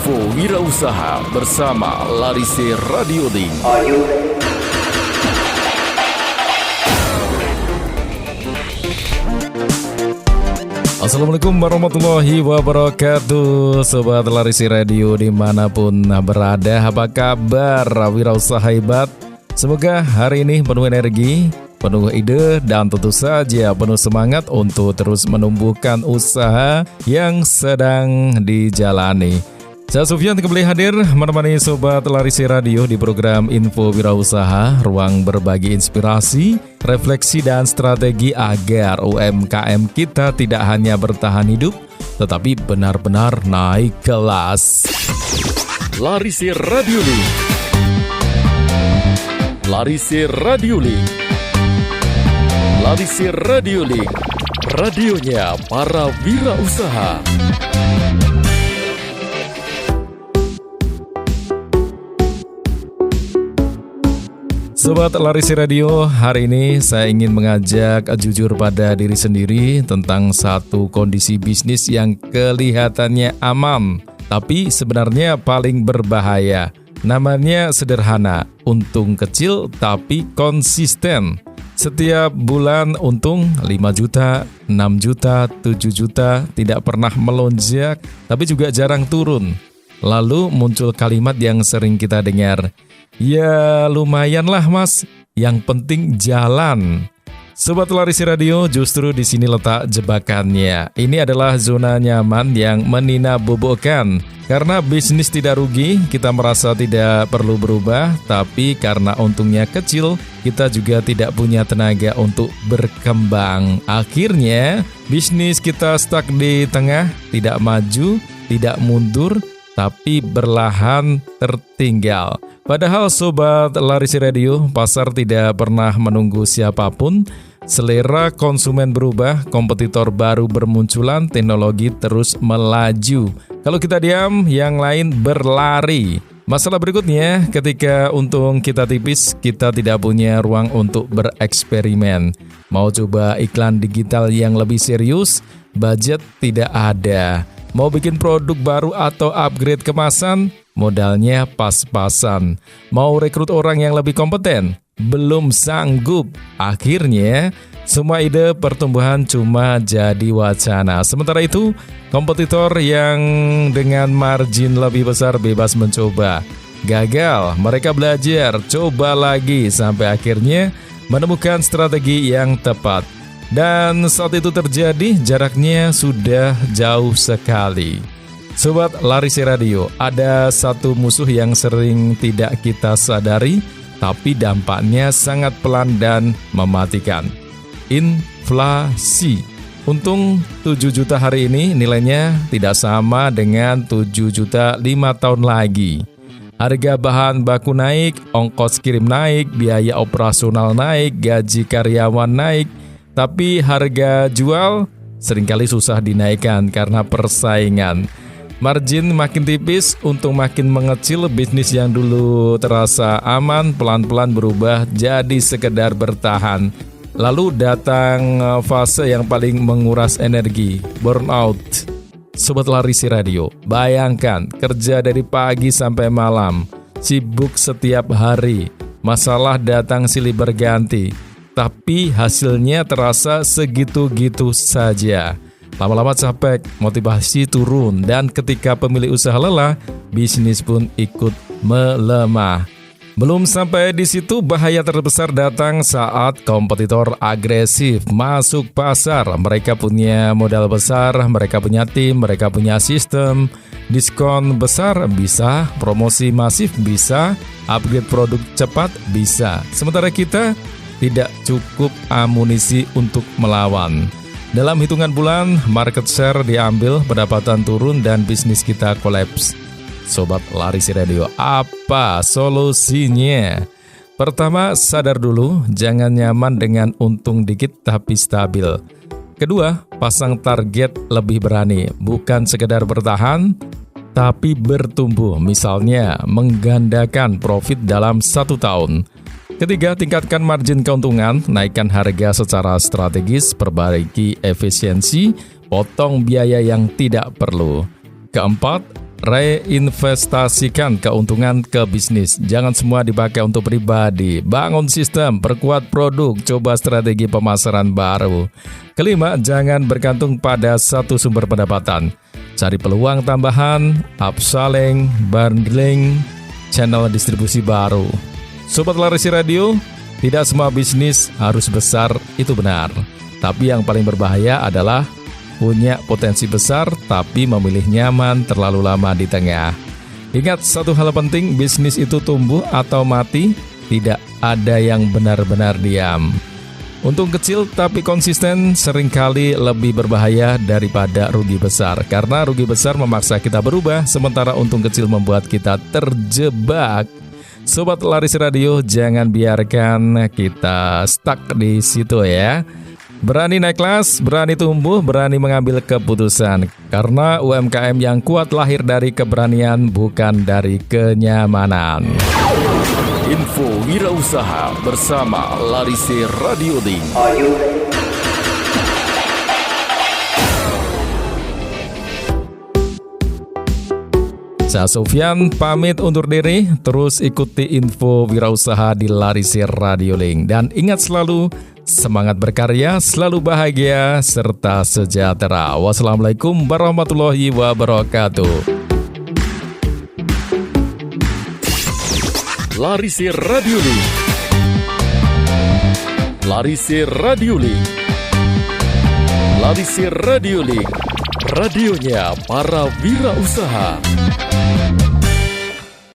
Info Wirausaha bersama Larise Radio Link. Assalamualaikum warahmatullahi wabarakatuh. Sobat Larise Radio dimanapun berada, apa kabar wirausaha hebat? Semoga hari ini penuh energi, penuh ide, dan tentu saja penuh semangat untuk terus menumbuhkan usaha yang sedang dijalani. Saya Sufyan kembali hadir menemani Sobat Larise Radio di program Info Wirausaha, ruang berbagi inspirasi, refleksi, dan strategi agar UMKM kita tidak hanya bertahan hidup, tetapi benar-benar naik kelas. Larise Radio Link. Larise Radio Link. Larise Radio Link, radionya para wirausaha. Sobat Larise Radio, hari ini saya ingin mengajak jujur pada diri sendiri tentang satu kondisi bisnis yang kelihatannya aman, tapi sebenarnya paling berbahaya. Namanya sederhana, untung kecil tapi konsisten. Setiap bulan untung 5 juta, 6 juta, 7 juta, tidak pernah melonjak, tapi juga jarang turun. Lalu muncul kalimat yang sering kita dengar, "Ya lumayanlah mas, yang penting jalan." Sobat Larise Radio, justru di sini letak jebakannya. Ini adalah zona nyaman yang meninabobokan. Karena bisnis tidak rugi, kita merasa tidak perlu berubah, tapi karena untungnya kecil, kita juga tidak punya tenaga untuk berkembang. Akhirnya, bisnis kita stuck di tengah, tidak maju, tidak mundur, tapi berlahan tertinggal. Padahal Sobat Larise Radio, pasar tidak pernah menunggu siapapun. Selera konsumen berubah, kompetitor baru bermunculan, teknologi terus melaju. Kalau kita diam, yang lain berlari. Masalah berikutnya, ketika untung kita tipis, kita tidak punya ruang untuk bereksperimen. Mau coba iklan digital yang lebih serius, budget tidak ada. Mau bikin produk baru atau upgrade kemasan, modalnya pas-pasan. Mau rekrut orang yang lebih kompeten, belum sanggup. Akhirnya, semua ide pertumbuhan cuma jadi wacana. Sementara itu, kompetitor yang dengan margin lebih besar bebas mencoba. Gagal, mereka belajar, coba lagi, sampai akhirnya menemukan strategi yang tepat. Dan saat itu terjadi, jaraknya sudah jauh sekali. Sobat Larise Radio, ada satu musuh yang sering tidak kita sadari, tapi dampaknya sangat pelan dan mematikan. Inflasi. Untung 7 juta hari ini nilainya tidak sama dengan 7 juta 5 tahun lagi. Harga bahan baku naik, ongkos kirim naik, biaya operasional naik, gaji karyawan naik, tapi harga jual seringkali susah dinaikkan karena persaingan. Margin makin tipis, untung makin mengecil, bisnis yang dulu terasa aman pelan-pelan berubah jadi sekedar bertahan. Lalu datang fase yang paling menguras energi, burnout. Sobat Larise Radio, bayangkan kerja dari pagi sampai malam, sibuk setiap hari, masalah datang silih berganti, tapi hasilnya terasa segitu-gitu saja. Lama-lama capek, motivasi turun, dan ketika pemilik usaha lelah, bisnis pun ikut melemah. Belum sampai di situ, bahaya terbesar datang saat kompetitor agresif masuk pasar. Mereka punya modal besar, mereka punya tim, mereka punya sistem. Diskon besar bisa, promosi masif bisa, upgrade produk cepat bisa. Sementara kita tidak cukup amunisi untuk melawan. Dalam hitungan bulan, market share diambil, pendapatan turun, dan bisnis kita kolaps. Sobat Larise Radio, apa solusinya? Pertama, sadar dulu, jangan nyaman dengan untung dikit tapi stabil. Kedua, pasang target lebih berani, bukan sekedar bertahan, tapi bertumbuh, misalnya menggandakan profit dalam 1 tahun. Ketiga, tingkatkan margin keuntungan, naikkan harga secara strategis, perbaiki efisiensi, potong biaya yang tidak perlu. Keempat, reinvestasikan keuntungan ke bisnis. Jangan semua dipakai untuk pribadi. Bangun sistem, perkuat produk, coba strategi pemasaran baru. Kelima, jangan bergantung pada satu sumber pendapatan. Cari peluang tambahan, upselling, bundling, channel distribusi baru. Sobat Larisi Radio, tidak semua bisnis harus besar, itu benar. Tapi yang paling berbahaya adalah punya potensi besar tapi memilih nyaman terlalu lama di tengah. Ingat satu hal penting, bisnis itu tumbuh atau mati, tidak ada yang benar-benar diam. Untung kecil tapi konsisten seringkali lebih berbahaya daripada rugi besar. Karena rugi besar memaksa kita berubah, sementara untung kecil membuat kita terjebak. Sobat Larisi Radio, jangan biarkan kita stuck di situ ya. Berani naik kelas, berani tumbuh, berani mengambil keputusan. Karena UMKM yang kuat lahir dari keberanian, bukan dari kenyamanan. Info Wirausaha bersama Larisi Radio Link. Saya Sofyan pamit undur diri, terus ikuti info wirausaha di Larisi Radio Link. Dan ingat selalu, semangat berkarya, selalu bahagia, serta sejahtera. Wassalamualaikum warahmatullahi wabarakatuh. Larisi Radio Link. Larisi Radio Link. Larisi Radio Link. Radionya para wirausaha.